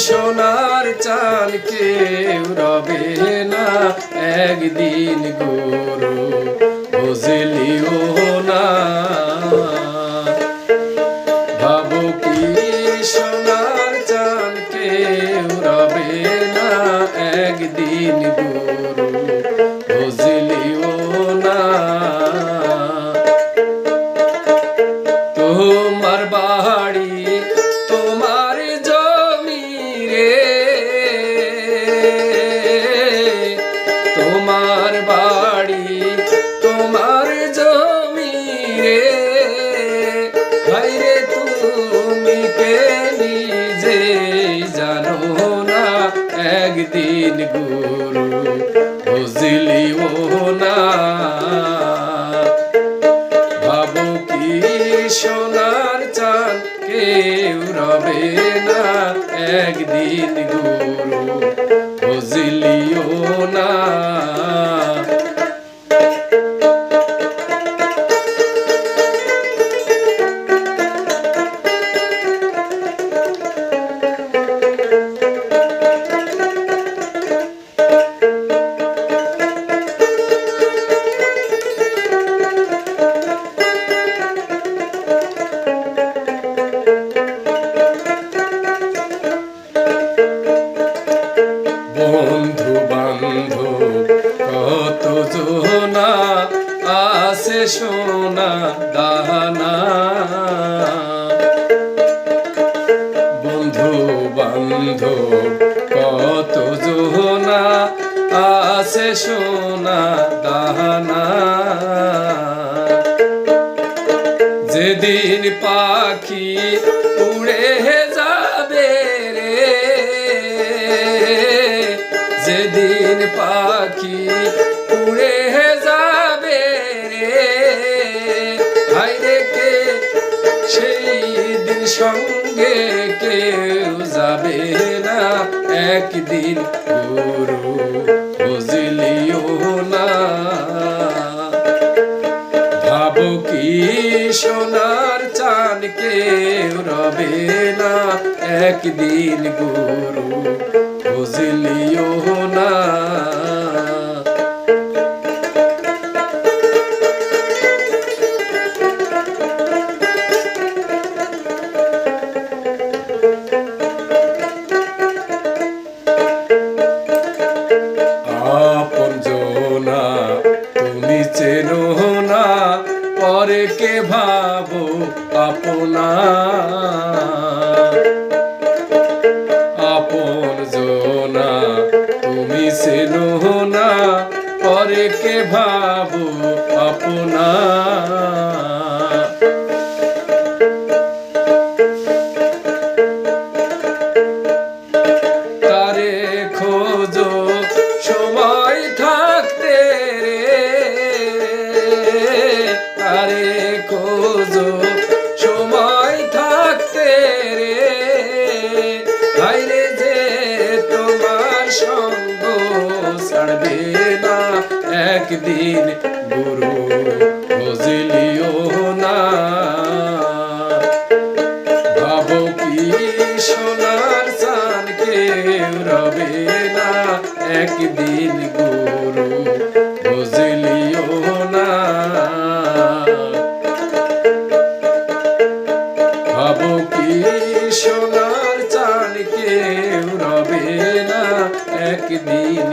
সোনার চান কেউ রবে না একদিন গুরু বুঝলিও না। ভাবো কি সোনার চান কেউ রবে না একদিন গুরু বুঝলিও না। তোমার বাড়ি তোমার জমি রে, তোমার বাড়ি তোমার জমি রে, হায়রে তুমি কে নিজে জানো না একদিন গুরু বুঝলিও না। ভাবো কি সোনার চান কেউ রবে না একদিন গুরু বুঝলিও না। বন্ধু বান্ধব কত জনা আছে সোনা দানা, বন্ধু বান্ধব কত জনা আছে সোনা দানা। যেদিন পাখি উড়ে যাবে রে, যেদিন পাখি উড়ে যাবে রে, হায়রে কে সেই দিন সঙ্গে কেউ যাবে না একদিন গুরু বুঝলিও না। ভাবো কি সোনার চান কেউ রবে না একদিন গুরু বুঝলিও না। আপন জনা তুমি চেনো না পরে কে ভাবো আপনা, আপন জনা তুমি চেনো না পরে কে ভাবো আপনা। তারে খোঁজো সময় থাকতে রে, তারে খোঁজো সময় থাকতে রে, হায়রে যে তোমার সঙ্গ ছাড়বে না একদিন গুরু বুঝলিও না। ভাবো কি সোনার চান কেউ রবে না একদিন গুরু বুঝলিও না। ভাবো কি সোনার চান কেউ রবে না একদিন